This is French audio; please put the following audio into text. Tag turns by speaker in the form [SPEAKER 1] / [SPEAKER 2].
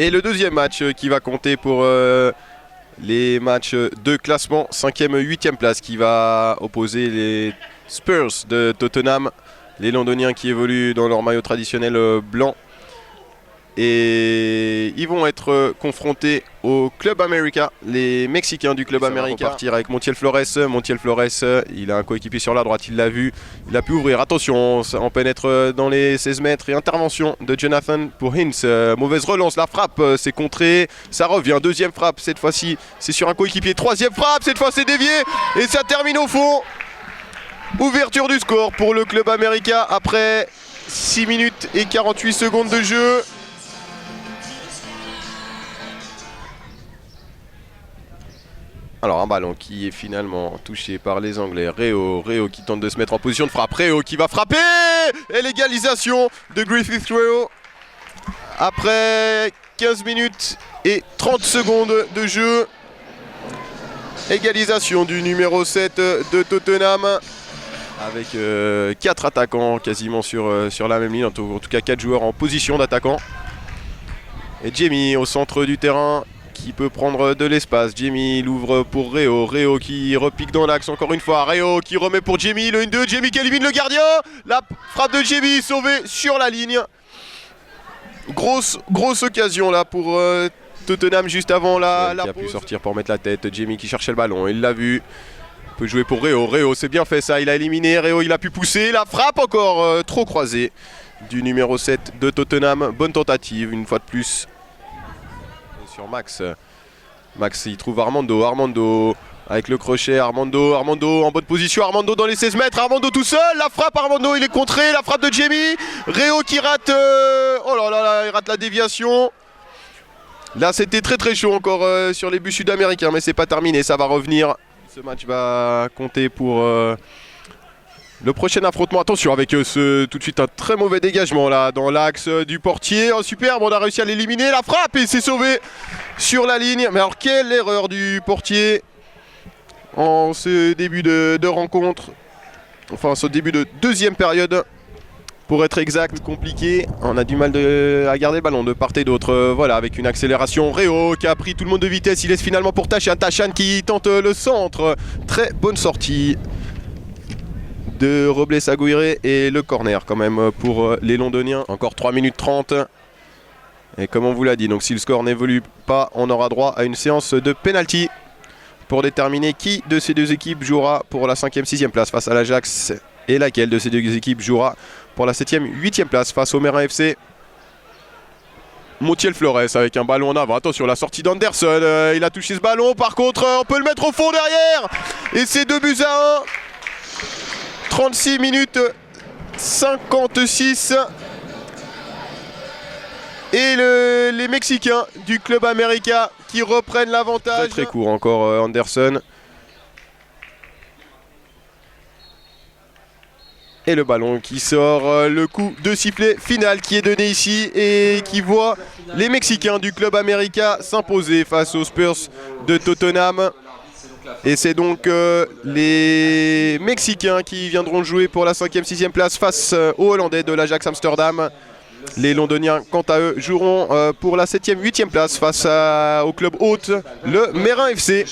[SPEAKER 1] Et le deuxième match qui va compter pour les matchs de classement 5e, 8e place, qui va opposer les Spurs de Tottenham, les Londoniens qui évoluent dans leur maillot traditionnel blanc. Et ils vont être confrontés au Club América, les Mexicains du Club América. On va partir avec Montiel Flores. Montiel Flores, il a un coéquipier sur la droite, il l'a vu. Il a pu ouvrir, attention, on pénètre dans les 16 mètres. Et intervention de Jonathan pour Hintz. Mauvaise relance, la frappe, c'est contré. Ça revient, deuxième frappe, cette fois-ci, c'est sur un coéquipier. Troisième frappe, cette fois c'est dévié. Et ça termine au fond. Ouverture du score pour le Club América après 6 minutes et 48 secondes de jeu. Alors un ballon qui est finalement touché par les Anglais. Réau qui tente de se mettre en position de frappe. Réau qui va frapper. Et l'égalisation de Griffith Réau. Après 15 minutes et 30 secondes de jeu. Égalisation du numéro 7 de Tottenham. Avec 4 attaquants quasiment sur la même ligne. En tout cas 4 joueurs en position d'attaquant. Et Jamie au centre du terrain, qui peut prendre de l'espace. Jamie l'ouvre pour Réau. Réau qui repique dans l'axe encore une fois. Réau qui remet pour Jamie. Le 1-2. Jamie qui élimine le gardien. La frappe de Jamie sauvée sur la ligne. Grosse occasion là pour Tottenham juste avant la pause. Qui a pu sortir pour mettre la tête. Jamie qui cherchait le ballon. Il l'a vu. Il peut jouer pour Réau. Réau, c'est bien fait ça. Il a éliminé. Réau, il a pu pousser. La frappe encore trop croisée du numéro 7 de Tottenham. Bonne tentative une fois de plus. Max, il trouve Armando avec le crochet. Armando en bonne position. Armando dans les 16 mètres. Armando tout seul. La frappe, Armando, il est contré. La frappe de Jamie. Réau qui rate. Oh là là, il rate la déviation. Là, c'était très chaud encore sur les buts sud-américains, mais c'est pas terminé. Ça va revenir. Ce match va compter pour le prochain affrontement. Attention avec tout de suite un très mauvais dégagement là dans l'axe du portier. Oh, superbe, on a réussi à l'éliminer. La frappe et c'est sauvé sur la ligne. Mais alors quelle erreur du portier en ce début de rencontre. Enfin ce début de deuxième période. Pour être exact, compliqué. On a du mal à garder le ballon de part et d'autre. Voilà, avec une accélération. Réau qui a pris tout le monde de vitesse. Il laisse finalement pour Tachan. Tachan qui tente le centre. Très bonne sortie de Robles Aguirre et le corner quand même pour les Londoniens. Encore 3 minutes 30. Et comme on vous l'a dit, donc si le score n'évolue pas, on aura droit à une séance de penalty pour déterminer qui de ces deux équipes jouera pour la 5e, 6e place face à l'Ajax et laquelle de ces deux équipes jouera pour la 7e, 8e place face au Mérin FC. Montiel Flores avec un ballon en avant. Attention, la sortie d'Anderson. Il a touché ce ballon. Par contre, on peut le mettre au fond derrière. Et c'est 2-1. 36 minutes 56 et les Mexicains du Club América qui reprennent l'avantage. Très court encore Anderson. Et le ballon qui sort, le coup de sifflet final qui est donné ici et qui voit les Mexicains du Club América s'imposer face aux Spurs de Tottenham. Et c'est donc les Mexicains qui viendront jouer pour la 5e, 6e place face aux Hollandais de l'Ajax Amsterdam. Les Londoniens, quant à eux, joueront pour la 7e, 8e place face au club hôte, le Mérin FC.